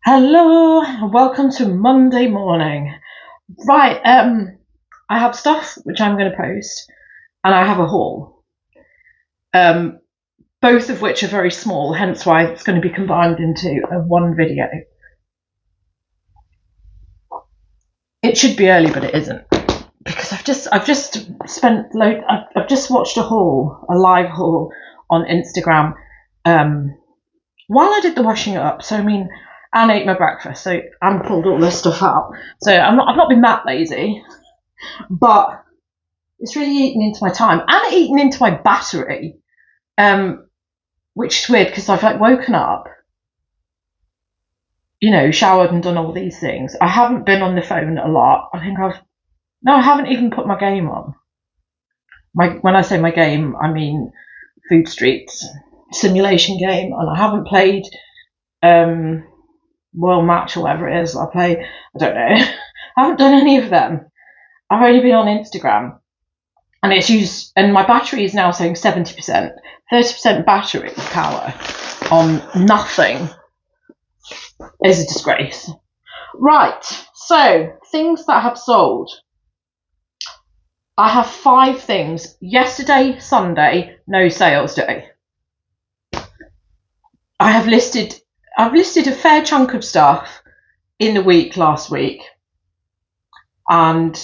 Hello, and welcome to Monday morning. Right, I have stuff which I'm going to post, and I have a haul. Both of which are very small, hence why it's going to be combined into one video. It should be early, but it isn't, because I've just watched a live haul on Instagram, while I did the washing up. So I mean, and ate my breakfast, so I pulled all this stuff out. So I've not been that lazy, but it's really eaten into my time and eaten into my battery, which is weird because I've woken up, showered and done all these things. I haven't been on the phone a lot. I haven't even put my game on. When I say my game, I mean Food Street's simulation game, and I haven't played Royal Match or whatever it is. I don't know. I haven't done any of them. I've only been on Instagram, and my battery is now saying 70%, 30% battery power on nothing is a disgrace. Right, so things that have sold. I have 5 things. Yesterday, Sunday, no sales day. I've listed a fair chunk of stuff in the week last week, and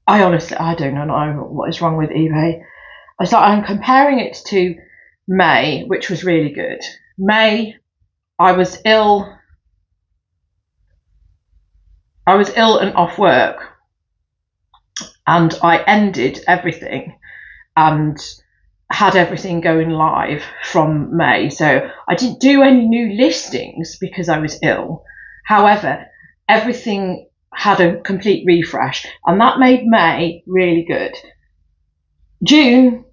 I don't know what is wrong with eBay. I'm comparing it to May, which was really good. May, I was ill and off work, and I ended everything and had everything going live from May. So I didn't do any new listings because I was ill. However, everything had a complete refresh, and that made May really good. June,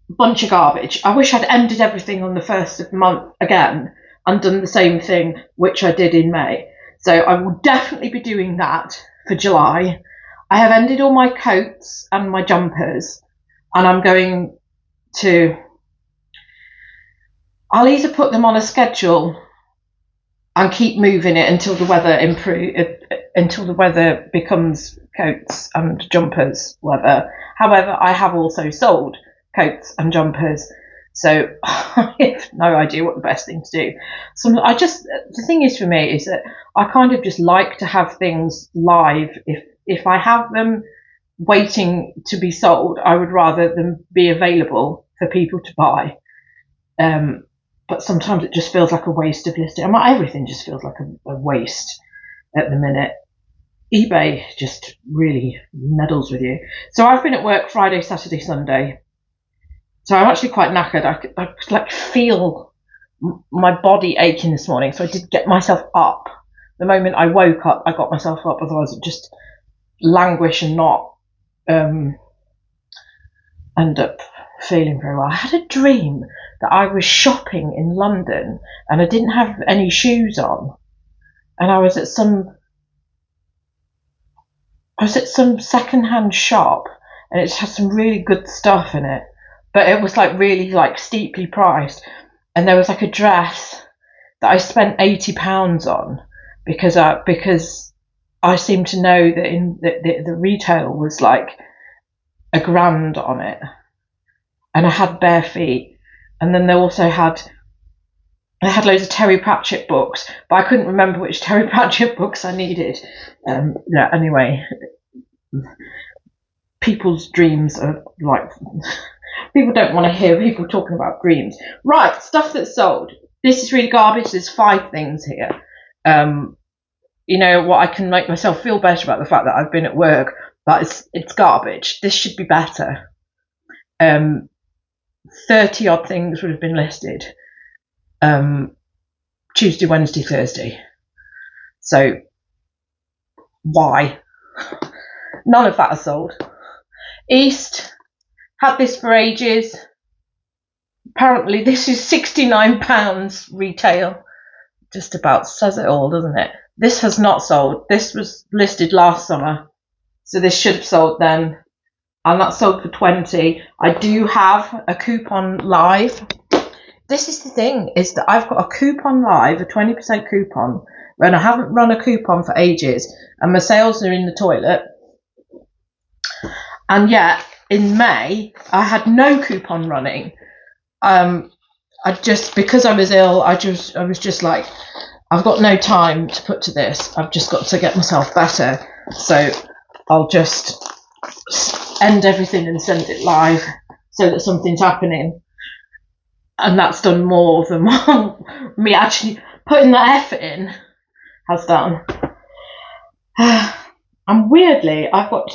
bunch of garbage. I wish I'd ended everything on the first of the month again and done the same thing which I did in May. So I will definitely be doing that for July. I have ended all my coats and my jumpers, and I'll either put them on a schedule and keep moving it until the weather becomes coats and jumpers weather. However, I have also sold coats and jumpers, so I have no idea what the best thing to do. The thing is for me is that I kind of just like to have things live. If I have them waiting to be sold, I would rather them be available for people to buy. But sometimes it just feels like a waste of listing. Everything just feels like a waste at the minute. eBay just really meddles with you. So I've been at work Friday, Saturday, Sunday. So I'm actually quite knackered. I could feel my body aching this morning. So I did get myself up. The moment I woke up, I got myself up. Otherwise I'd just languish and not end up feeling very well. I had a dream that I was shopping in London and I didn't have any shoes on, and I was at some second-hand shop, and it had some really good stuff in it, but it was really steeply priced, and there was a dress that I spent £80 on because I seem to know that the retail was £1,000 on it, and I had bare feet. And then they loads of Terry Pratchett books, but I couldn't remember which Terry Pratchett books I needed. Anyway, people's dreams are people don't want to hear people talking about dreams. Right, stuff that's sold. This is really garbage. There's 5 things here. What, I can make myself feel better about the fact that I've been at work, but it's garbage. This should be better. 30 odd things would have been listed Tuesday, Wednesday, Thursday. So why? None of that is sold. East, had this for ages. Apparently this is £69 retail. Just about says it all, doesn't it? This has not sold. This was listed last summer, so this should have sold then, and that sold for 20. I do have a coupon live this is the thing, is that I've got a coupon live, a 20% coupon, and I haven't run a coupon for ages, and my sales are in the toilet. And yet, in May, I had no coupon running. Because I was ill, I was just like, I've got no time to put to this. I've just got to get myself better. So I'll just end everything and send it live so that something's happening. And that's done more than me actually putting that effort in has done. And weirdly, I've got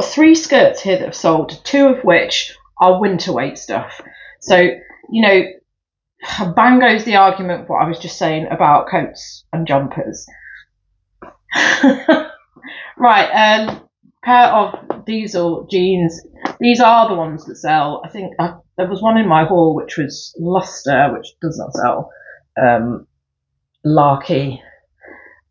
3 skirts here that have sold, 2 of which are winter weight stuff. So, you know, bang goes the argument what I was just saying about coats and jumpers. Right, pair of diesel jeans. These are the ones that sell. I think there was one in my haul which was Luster, which does not sell. Larky.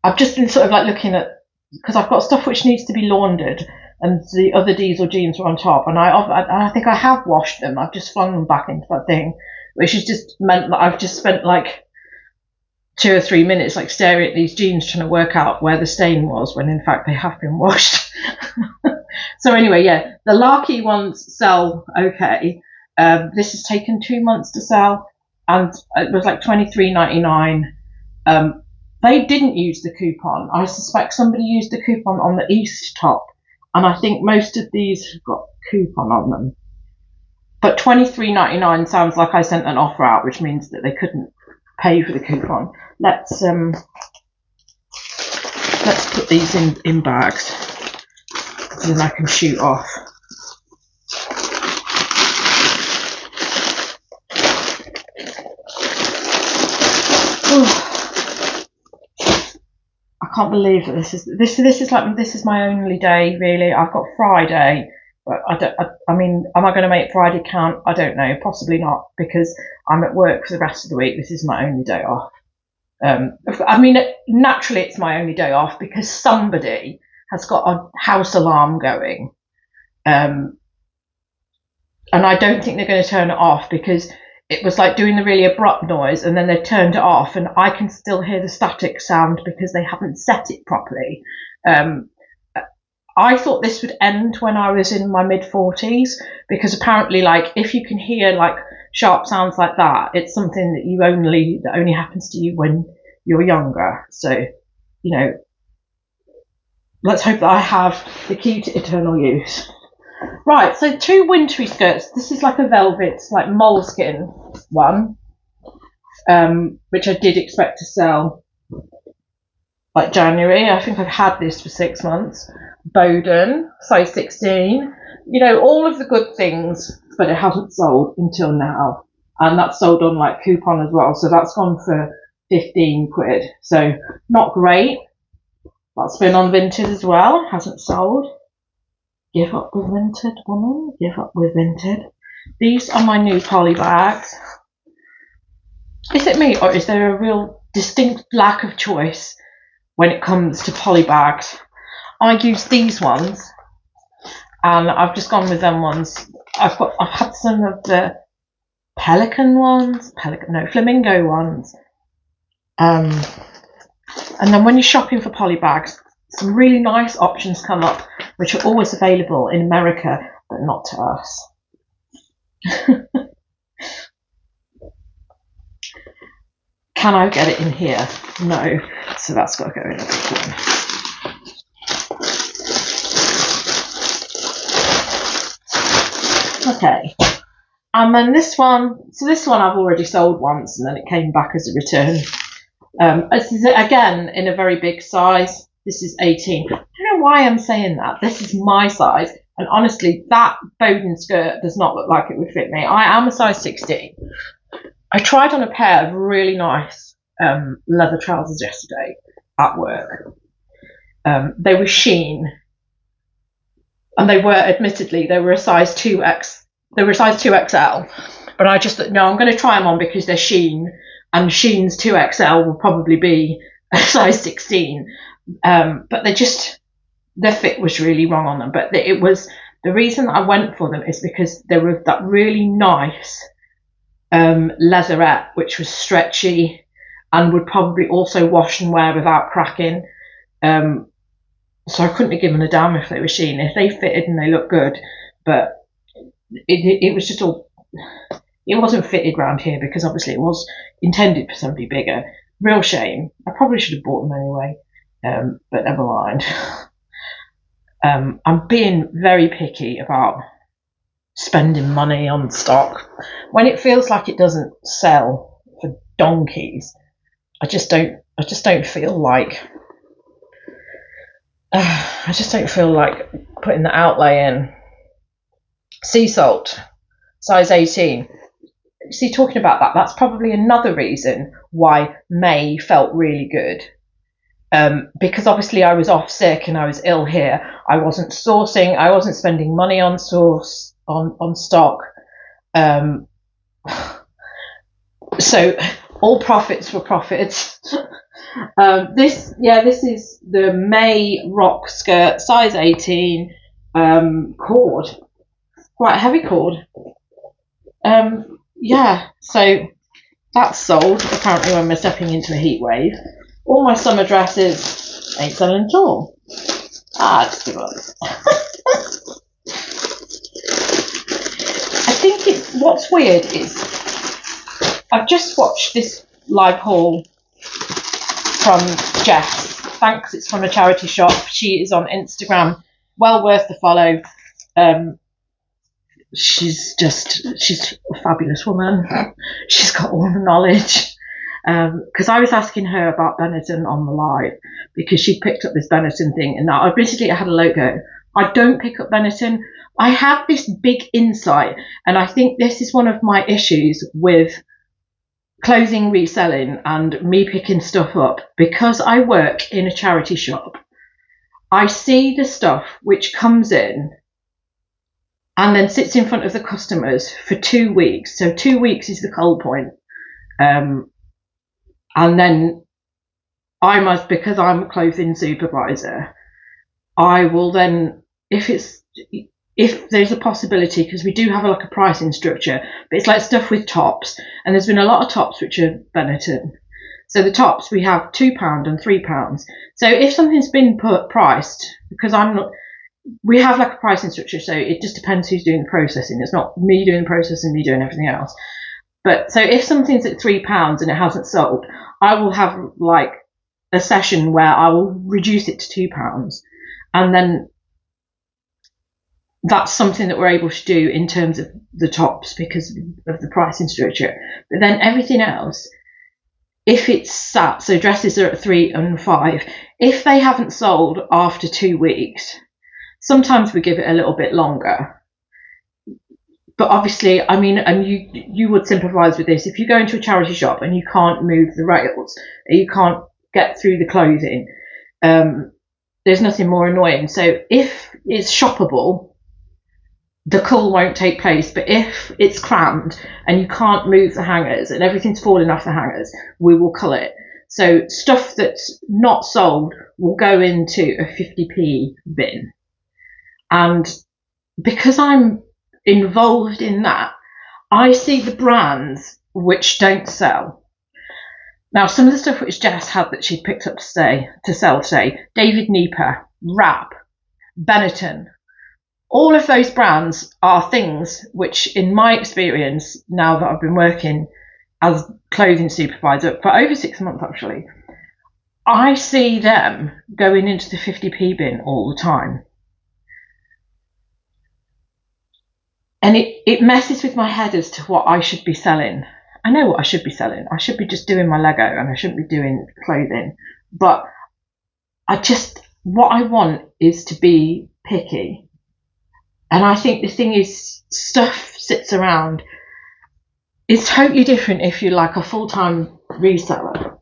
I've just been sort of like looking at, because I've got stuff which needs to be laundered, and the other diesel jeans are on top, and I think I have washed them. I've just flung them back into that thing, which has just meant that I've just spent like 2 or 3 minutes like staring at these jeans trying to work out where the stain was, when in fact they have been washed. So anyway, yeah, the Larky ones sell okay. This has taken 2 months to sell, and it was like $23.99. They didn't use the coupon. I suspect somebody used the coupon on the East top, and I think most of these have got coupon on them. But $23.99 sounds like I sent an offer out, which means that they couldn't pay for the coupon. Let's put these in bags, so then I can shoot off. I can't believe that this is my only day really. I've got Friday, but I mean, am I going to make Friday count? I don't know, possibly not, because I'm at work for the rest of the week. This is my only day off. I mean, naturally it's my only day off because somebody has got a house alarm going, and I don't think they're going to turn it off, because it was like doing the really abrupt noise, and then they turned it off, and I can still hear the static sound because they haven't set it properly. I thought this would end when I was in my mid-40s, because apparently, like, if you can hear like sharp sounds like that, it's something that only happens to you when you're younger. So, you know, let's hope that I have the key to eternal youth. Right, so 2 wintry skirts. This is like a velvet, like moleskin one, which I did expect to sell like January. I think I've had this for 6 months. Bowden, size 16. You know, all of the good things, but it hasn't sold until now. And that's sold on like coupon as well. So that's gone for 15 quid. So not great. That's been on Vinted as well. Hasn't sold. Give up with Vinted, woman. Give up with Vinted. These are my new poly bags. Is it me, or is there a real distinct lack of choice when it comes to poly bags? I use these ones, and I've just gone with them ones. I've had some of the flamingo ones. And then when you're shopping for poly bags, some really nice options come up, which are always available in America, but not to us. Can I get it in here? No. So that's got to go in a big one. Okay. And then this one I've already sold once, and then it came back as a return. This is, again, in a very big size. This is 18. I don't know why I'm saying that. This is my size. And honestly, that Bowden skirt does not look like it would fit me. I am a size 16. I tried on a pair of really nice leather trousers yesterday at work. They were Shein. And they were a size 2X. They were a size 2XL. But I just thought, no, I'm going to try them on because they're Shein. And Shein's 2XL will probably be a size 16. But their fit was really wrong on them. But the reason I went for them is because they were that really nice leatherette, which was stretchy and would probably also wash and wear without cracking. So I couldn't have given a damn if they were Shein, if they fitted and they looked good. But it was just all, it wasn't fitted round here because obviously it was intended for somebody bigger. Real shame. I probably should have bought them anyway, but never mind. I'm being very picky about spending money on stock when it feels like it doesn't sell for donkeys. I just don't feel like putting the outlay in. Sea salt, size 18. See, talking about that, that's probably another reason why May felt really good. Because obviously I was off sick and I was ill here. I wasn't sourcing, I wasn't spending money on stock. So all profits were profits. This is the May rock skirt, size 18, cord, quite a heavy cord. So that's sold apparently when we're stepping into a heat wave. All my summer dresses ain't selling at all. Just give up. I think what's weird is I've just watched this live haul from Jess. Thanks, it's from a charity shop. She is on Instagram, well worth the follow. She's a fabulous woman. She's got all the knowledge. Because I was asking her about Benetton on the live because she picked up this Benetton thing, and I basically had a logo. I don't pick up Benetton. I have this big insight, and I think this is one of my issues with clothing reselling and me picking stuff up. Because I work in a charity shop, I see the stuff which comes in and then sits in front of the customers for 2 weeks. So 2 weeks is the cull point. And then because I'm a clothing supervisor, I will then, if there's a possibility, because we do have a pricing structure, but it's like stuff with tops, and there's been a lot of tops which are Benetton. So the tops, we have £2 and £3. So if something's been priced, because we have a pricing structure, so it just depends who's doing the processing. It's not me doing the processing, me doing everything else. But so if something's at £3 and it hasn't sold, I will have a session where I will reduce it to £2, and then that's something that we're able to do in terms of the tops because of the pricing structure. But then everything else, if it's sat, so dresses are at 3 and 5, if they haven't sold after 2 weeks, sometimes we give it a little bit longer. But obviously, I mean, and you would sympathise with this. If you go into a charity shop and you can't move the rails, you can't get through the clothing, there's nothing more annoying. So if it's shoppable, the cull won't take place. But if it's crammed and you can't move the hangers and everything's falling off the hangers, we will cull it. So stuff that's not sold will go into a 50p bin. And because I'm involved in that, I see the brands which don't sell. Now, some of the stuff which Jess had that she picked up to sell today, David Nieper, Rap, Benetton, all of those brands are things which, in my experience, now that I've been working as clothing supervisor for over 6 months actually, I see them going into the 50p bin all the time. And it messes with my head as to what I should be selling. I know what I should be selling. I should be just doing my Lego and I shouldn't be doing clothing. But what I want is to be picky. And I think the thing is, stuff sits around. It's totally different if you're like a full-time reseller.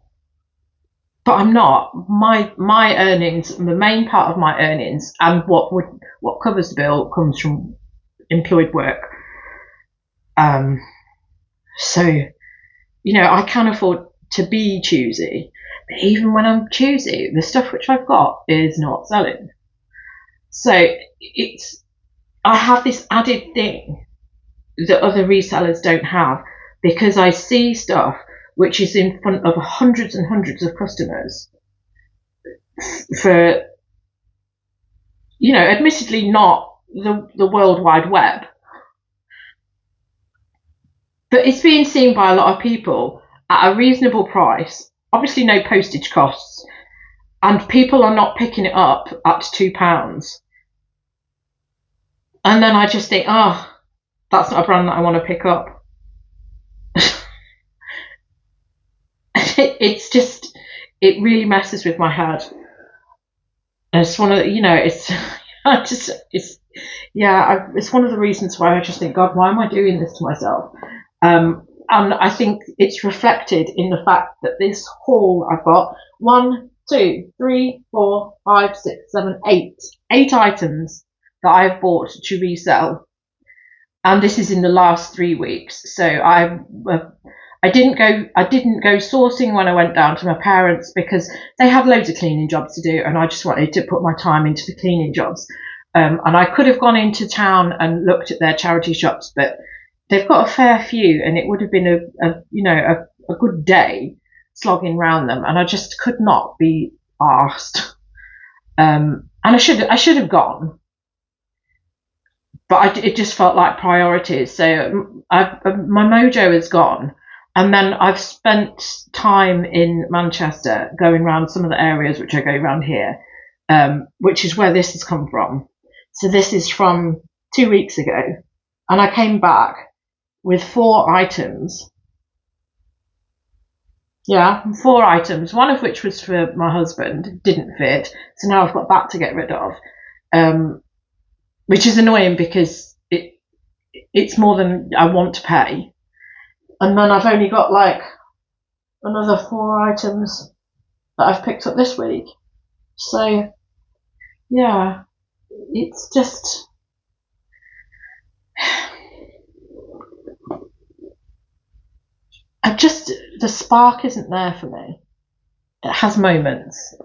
But I'm not. My earnings, the main part of my earnings and what covers the bill comes from employed work. So, I can afford to be choosy, but even when I'm choosy, the stuff which I've got is not selling. So I have this added thing that other resellers don't have, because I see stuff which is in front of hundreds and hundreds of customers for, admittedly not the World Wide Web, but it's being seen by a lot of people at a reasonable price, obviously no postage costs, and people are not picking it up at £2. And then I just think, that's not a brand that I want to pick up. It really messes with my head. And it's one of the, it's one of the reasons why I just think, God, why am I doing this to myself? And I think it's reflected in the fact that this haul I've got 1, 2, 3, 4, 5, 6, 7, 8 items that I've bought to resell, and this is in the last 3 weeks. So I didn't go sourcing when I went down to my parents because they have loads of cleaning jobs to do, and I just wanted to put my time into the cleaning jobs. And I could have gone into town and looked at their charity shops, but they've got a fair few, and it would have been a good day slogging round them, and I just could not be arsed. And I should have gone, but it just felt like priorities. So my mojo is gone. And then I've spent time in Manchester going around some of the areas which I go around here, which is where this has come from. So this is from 2 weeks ago, and I came back with 4 items. Yeah, 4 items, one of which was for my husband, didn't fit. So now I've got that to get rid of, which is annoying because it's more than I want to pay. And then I've only got like another 4 items that I've picked up this week. So, yeah, it's just... the spark isn't there for me. It has moments,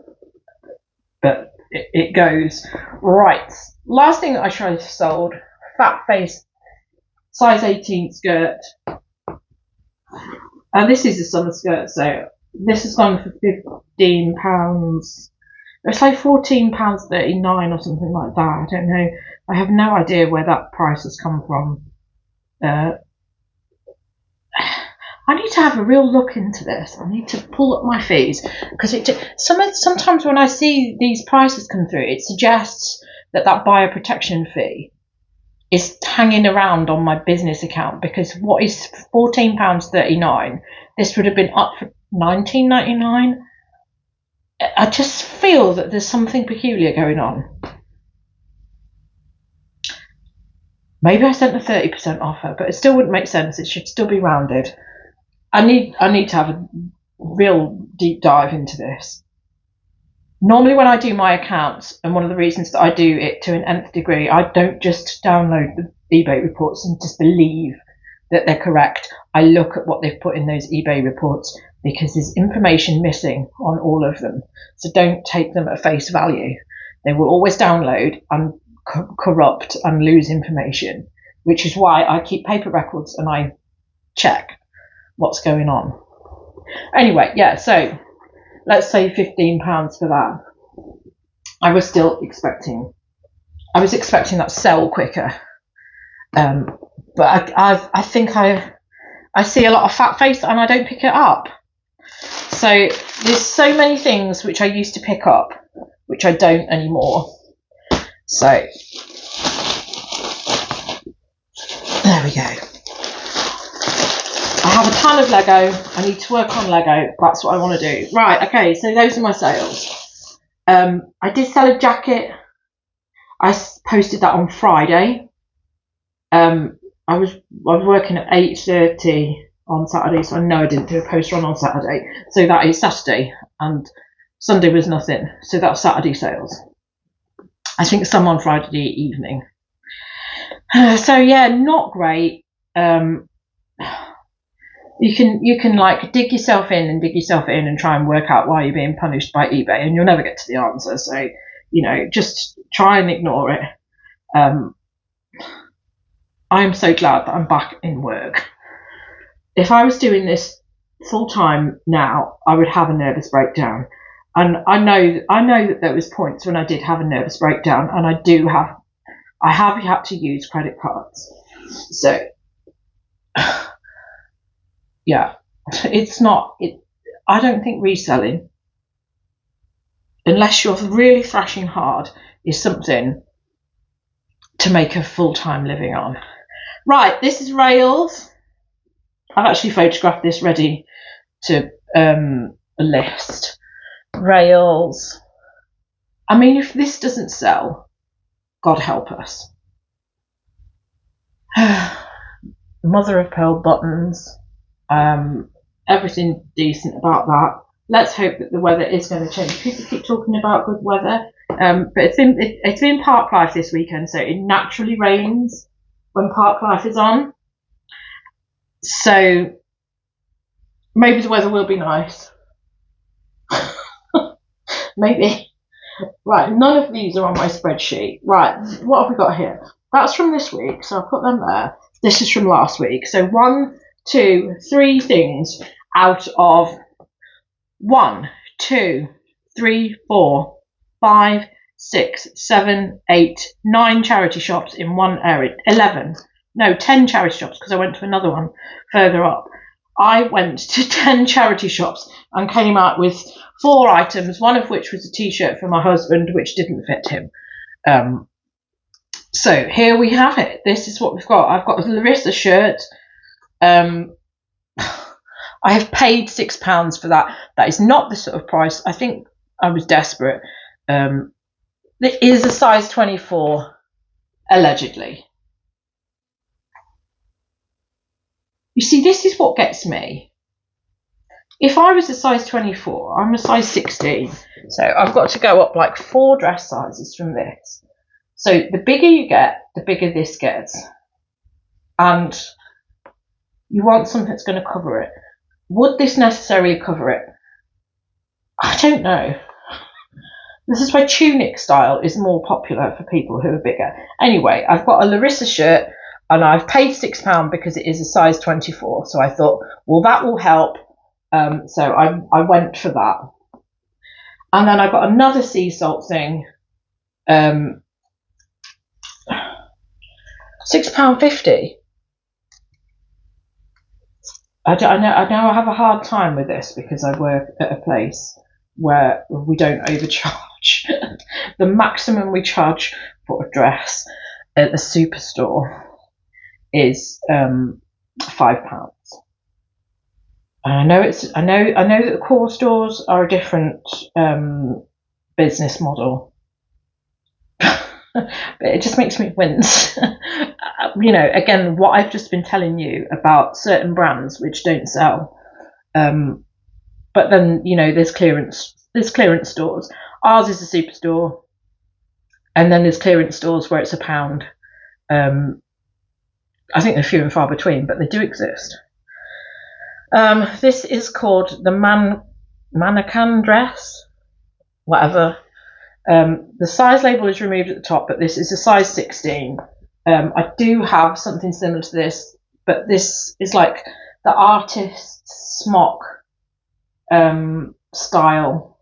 but it goes. Right, last thing that I tried to sold, fat face, size 18 skirt. And this is a summer skirt, so this has gone for £15. It's like £14.39 or something like that. I don't know. I have no idea where that price has come from. I need to have a real look into this. I need to pull up my fees because sometimes when I see these prices come through, it suggests that buyer protection fee is hanging around on my business account, because what is £14.39? This would have been up for £19.99. I just feel that there's something peculiar going on. Maybe I sent a 30% offer, but it still wouldn't make sense. It should still be rounded. I need to have a real deep dive into this. Normally when I do my accounts, and one of the reasons that I do it to an nth degree, I don't just download the eBay reports and just believe that they're correct. I look at what they've put in those eBay reports, because there's information missing on all of them. So don't take them at face value. They will always download and corrupt and lose information, which is why I keep paper records and I check what's going on. Anyway, yeah, so let's say £15 for that. I was expecting that to sell quicker. But I think I see a lot of fat face and I don't pick it up. So there's so many things which I used to pick up, which I don't anymore. So there we go. I have a ton of Lego. I need to work on Lego. That's what I want to do. Right, okay, so those are my sales. I did sell a jacket. I posted that on Friday. I was working at 8:30 on Saturday, so I know I didn't do a post run on Saturday. So that is Saturday, and Sunday was nothing. So that's Saturday sales. I think some on Friday evening. So yeah, not great. You can like dig yourself in and try and work out why you're being punished by eBay, and you'll never get to the answer. So, just try and ignore it. I'm so glad that I'm back in work. if I was doing this full time now, I would have a nervous breakdown. And I know that there was points when I did have a nervous breakdown, and I have had to use credit cards. So yeah, it's not. I don't think reselling, unless you're really thrashing hard, is something to make a full-time living on. Right, this is Rails. I've actually photographed this ready to list. Rails. I mean, if this doesn't sell, God help us. Mother of pearl buttons. Everything decent about that. Let's hope that the weather is going to change. People keep talking about good weather, but it's been Park Life this weekend, so it naturally rains when Park Life is on. So maybe the weather will be nice. Maybe. Right, none of these are on my spreadsheet. Right, what have we got here? That's from this week, so I'll put them there. This is from last week. So 1, 2, 3 things out of 1, 2, 3, 4, 5, 6, 7, 8, 9 charity shops in one area. 10 charity shops, because I went to another one further up. I went to 10 charity shops and came out with 4 items, one of which was a t-shirt for my husband, which didn't fit him. So here we have it. This is what we've got. I've got a Larissa shirt. I have paid £6 for that. That is not the sort of price. I think I was desperate. It is a size 24, allegedly. You see, this is what gets me. If I was a size 24, I'm a size 16. So I've got to go up like 4 dress sizes from this. So the bigger you get, the bigger this gets. And you want something that's going to cover it. Would this necessarily cover it? I don't know. This is why tunic style is more popular for people who are bigger. Anyway, I've got a Larissa shirt and I've paid £6 because it is a size 24. So I thought, well, that will help. So I went for that. And then I got another sea salt thing. £6.50. I know I have a hard time with this because I work at a place where we don't overcharge. The maximum we charge for a dress at the superstore is £5. And I know that the core stores are a different business model. But it just makes me wince. Again, what I've just been telling you about certain brands which don't sell. But then, there's clearance stores. Ours is a superstore. And then there's clearance stores where it's £1. I think they're few and far between, but they do exist. This is called the mannequin dress, whatever. The size label is removed at the top, but this is a size 16. I do have something similar to this, but this is like the artist's smock style.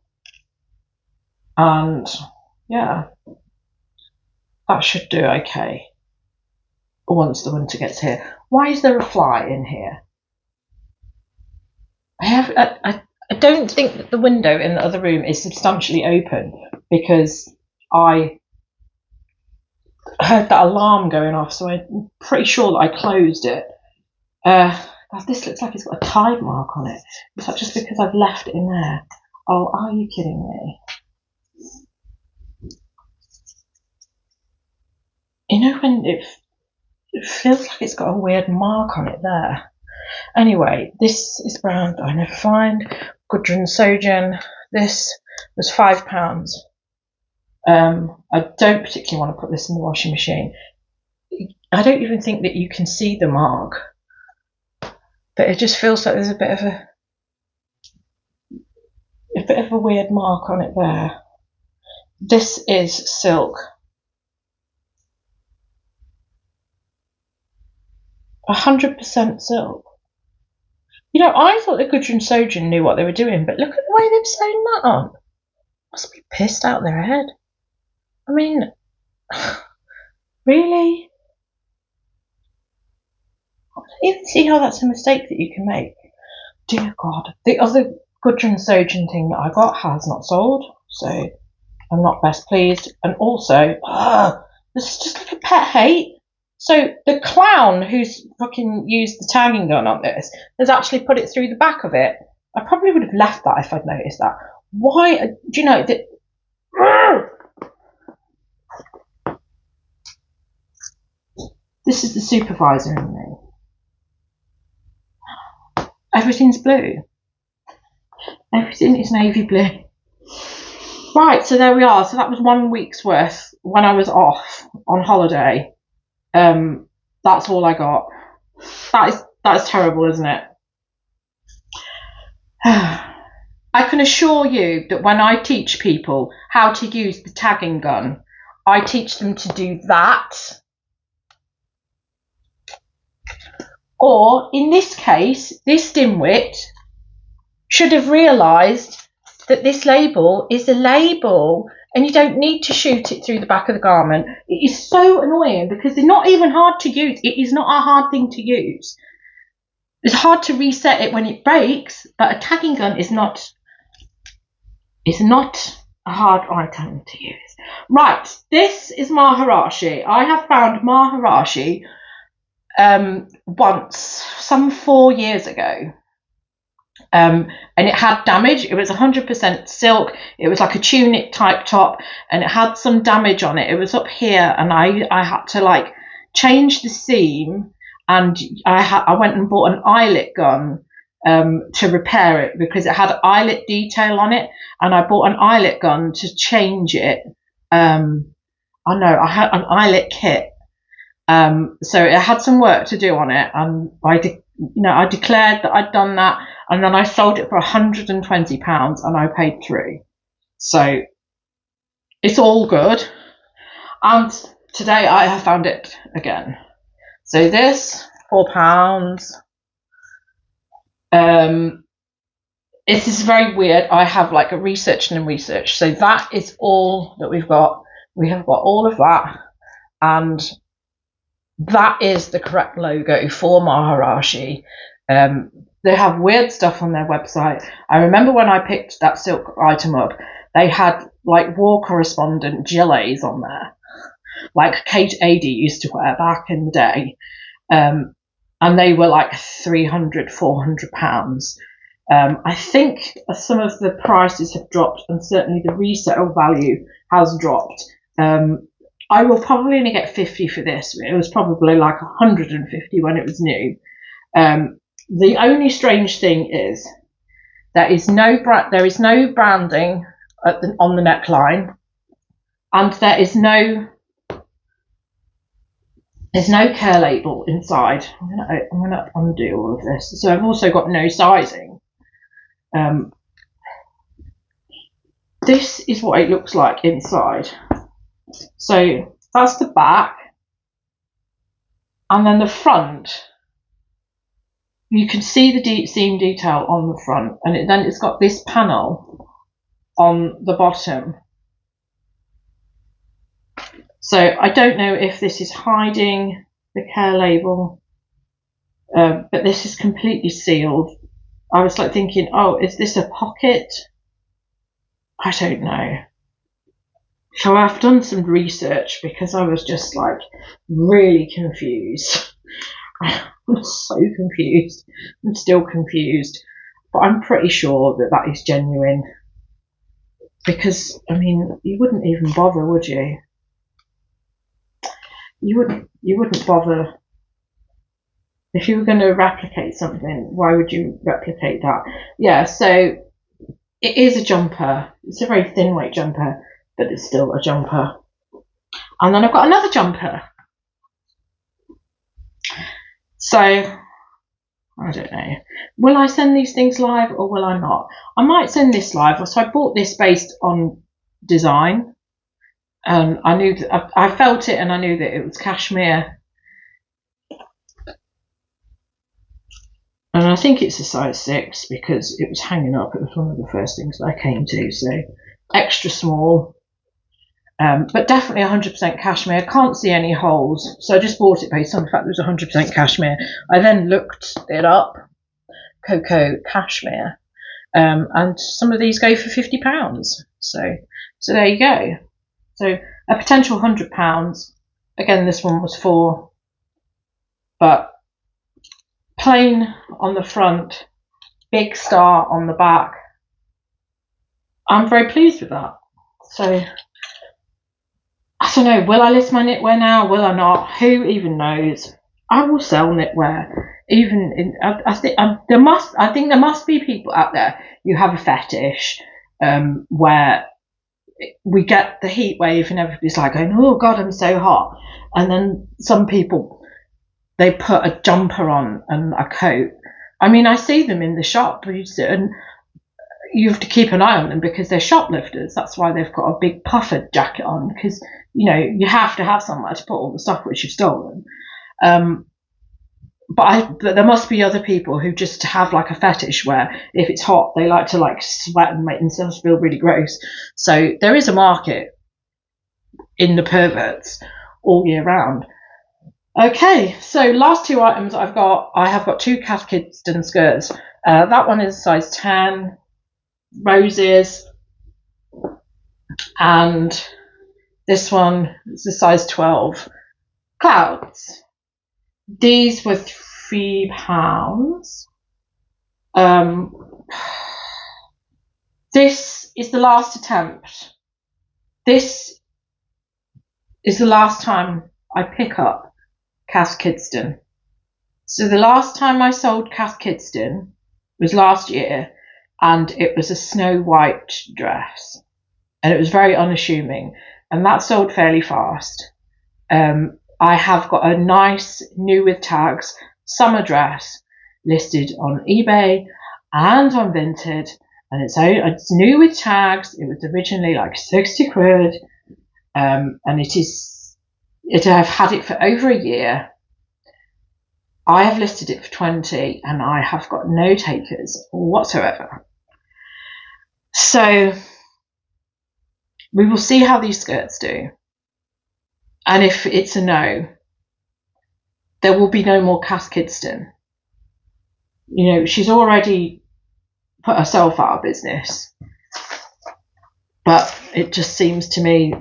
And yeah, that should do okay once the winter gets here. Why is there a fly in here? I don't think that the window in the other room is substantially open because I heard that alarm going off, so I'm pretty sure that I closed it. God, this looks like it's got a tide mark on it. Is that just because I've left it in there? Oh, are you kidding me? When it feels like it's got a weird mark on it there. Anyway, this is brand I never find. Gudrun Sojourn. This was £5. I don't particularly want to put this in the washing machine. I don't even think that you can see the mark, but it just feels like there's a bit of a weird mark on it there. This is silk. 100% silk. You know, I thought the Gudrun Sojin knew what they were doing, but look at the way they've sewn that on. Must be pissed out their head. I mean, really? I don't even see how that's a mistake that you can make. Dear God. The other Gudrun Sojin thing that I got has not sold, so I'm not best pleased. And also, this is just like a pet hate. So the clown who's fucking used the tagging gun on this has actually put it through the back of it. I probably would have left that if I'd noticed that. Why? Do you know that? This is the supervisor in me. Everything's blue. Everything is navy blue. Right, so there we are. So that was 1 week's worth when I was off on holiday. That's all I got. That is terrible, isn't it? I can assure you that when I teach people how to use the tagging gun, I teach them to do that. Or, in this case, this dimwit should have realised that this label is a label and you don't need to shoot it through the back of the garment. It is so annoying because they're not even hard to use. It is not a hard thing to use. It's hard to reset it when it breaks, but a tagging gun is not a hard item to use. Right, this is Maharashi. I have found Maharashi once, some 4 years ago. And it had damage. It was 100% silk. It was like a tunic type top, and it had some damage on it. It was up here, and I had to like change the seam, and I went and bought an eyelet gun to repair it because it had eyelet detail on it, and I bought an eyelet gun to change it. I had an eyelet kit. So it had some work to do on it, and I declared that I'd done that, and then I sold it for £120 and I paid £3. So it's all good. And today I have found it again. So this, £4. It is very weird. I have like a research. So that is all that we've got. We have got all of that, and that is the correct logo for Maharashi. They have weird stuff on their website. I remember when I picked that silk item up, they had like war correspondent gilets on there, like Kate Adie used to wear back in the day. And they were like £300, £400. I think some of the prices have dropped, and certainly the resale value has dropped. I will probably only get 50 for this. It was probably like 150 when it was new. The only strange thing is there is no branding on the neckline, and there's no care label inside. I'm gonna undo all of this. So I've also got no sizing. This is what it looks like inside. So that's the back, and then the front. You can see the seam detail on the front, and then it's got this panel on the bottom. So I don't know if this is hiding the care label, but this is completely sealed. I was like thinking, oh, is this a pocket? I don't know. So I've done some research because I was just like really confused. I'm so confused. I'm still confused, but I'm pretty sure that is genuine. Because I mean, you wouldn't even bother, would you? You wouldn't bother if you were going to replicate something. Why would you replicate that? Yeah. So it is a jumper. It's a very thin weight jumper, but it's still a jumper. And then I've got another jumper. So, I don't know. Will I send these things live or will I not? I might send this live. So I bought this based on design. I knew that I felt it, and I knew that it was cashmere. And I think it's a size 6 because it was hanging up. It was one of the first things that I came to. So extra small, but definitely 100% cashmere. Can't see any holes. So I just bought it based on the fact it was 100% cashmere. I then looked it up, cocoa cashmere, and some of these go for £50. So there you go. So a potential £100. Again, this one was 4, but plain on the front, big star on the back. I'm very pleased with that. So I don't know, will I list my knitwear now? Will I not? Who even knows? I will sell knitwear. I think there must be people out there who have a fetish where we get the heat wave and everybody's like going, oh God, I'm so hot. And then some people, they put a jumper on and a coat. I mean, I see them in the shop, and you have to keep an eye on them because they're shoplifters. That's why they've got a big puffer jacket on, because, you know, you have to have somewhere to put all the stuff which you've stolen. But there must be other people who just have like a fetish where if it's hot, they like to like sweat and make themselves feel really gross. So there is a market in the perverts all year round. Okay, so last 2 items I have got 2 Cath Kidston skirts. That one is size 10, roses, and this one is a size 12, clouds. These were £3. This is the last attempt. This is the last time I pick up Cath Kidston. So the last time I sold Cath Kidston was last year, and it was a snow white dress, and it was very unassuming, and that sold fairly fast. I have got a nice new with tags summer dress listed on eBay and on Vinted, and it's new with tags. It was originally like 60 quid, and I've had it for over a year. I have listed it for 20 and I have got no takers whatsoever. So we will see how these skirts do. And if it's a no, there will be no more Cath Kidston. You know, she's already put herself out of business. But it just seems to me,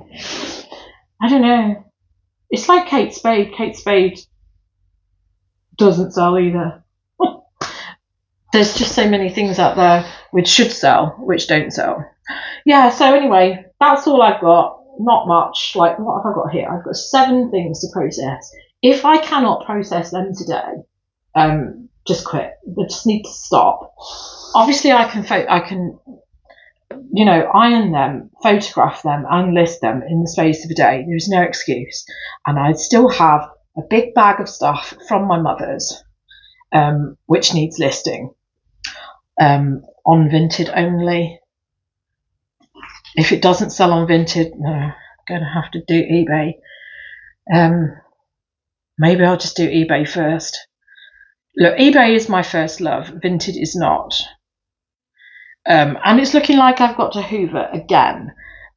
I don't know. It's like Kate Spade. Kate Spade doesn't sell either. There's just so many things out there which should sell, which don't sell. Yeah, so anyway, that's all I've got. Not much. Like, what have I got here? I've got 7 things to process. If I cannot process them today, just quit. I just need to stop. Obviously, I can, you know, iron them, photograph them, and list them in the space of a day. There's no excuse. And I still have a big bag of stuff from my mother's, which needs listing, on Vinted only. If it doesn't sell on Vinted, no, I'm going to have to do eBay. Maybe I'll just do eBay first. Look, eBay is my first love. Vinted is not. And it's looking like I've got to hoover again.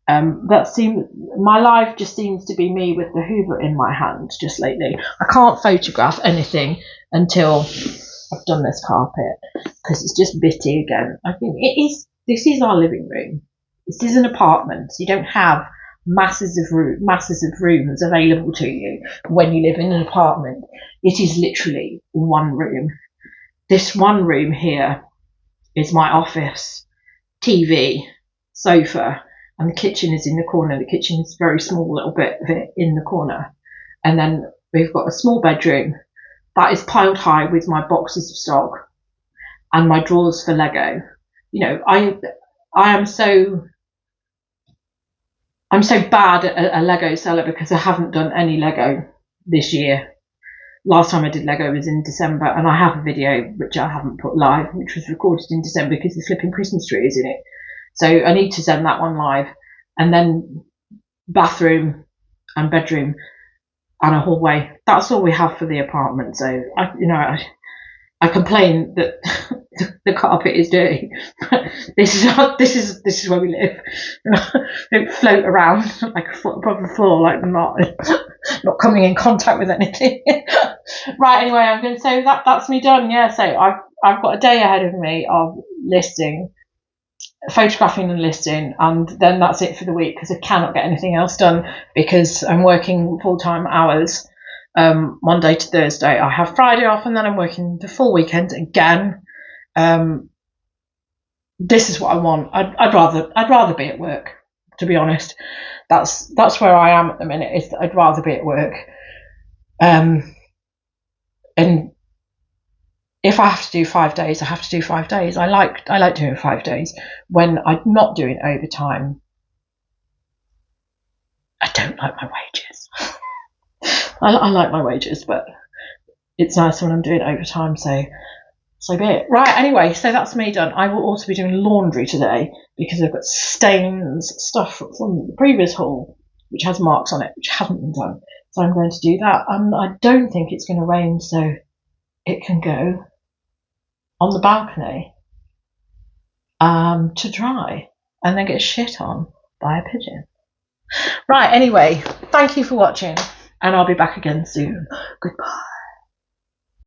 My life just seems to be me with the hoover in my hand just lately. I can't photograph anything until I've done this carpet because it's just bitty again. I think this is our living room. This is an apartment. So you don't have masses of rooms available to you when you live in an apartment. It is literally one room. This one room here is my office, TV, sofa, and the kitchen is in the corner. The kitchen is a very small little bit of it in the corner. And then we've got a small bedroom that is piled high with my boxes of stock and my drawers for Lego. You know, I'm so bad at a Lego seller because I haven't done any Lego this year. Last time I did Lego was in December, and I have a video which I haven't put live, which was recorded in December because the flipping Christmas tree is in it. So I need to send that one live. And then bathroom and bedroom and a hallway. That's all we have for the apartment. So I complain that the carpet is dirty. this is where we live. Don't float around like a foot above the floor, like not coming in contact with anything. Right. Anyway, I'm going to say that's me done. Yeah. So I've got a day ahead of me of listing, photographing and listing, and then that's it for the week because I cannot get anything else done because I'm working full-time hours, Monday to Thursday. I have Friday off and then I'm working the full weekend again. This is what I want. I'd rather be at work, to be honest. That's where I am at the minute. Is I'd rather be at work. And if I have to do 5 days, I have to do 5 days. I like doing 5 days. When I'm not doing overtime, I don't like my wages. I like my wages, but it's nice when I'm doing overtime, so be it. Right, anyway, so that's me done. I will also be doing laundry today because I've got stains, stuff from the previous haul, which has marks on it, which haven't been done. So I'm going to do that. I don't think it's going to rain, so it can go on the balcony to dry and then get shit on by a pigeon. Right, anyway, thank you for watching, and I'll be back again soon. Goodbye.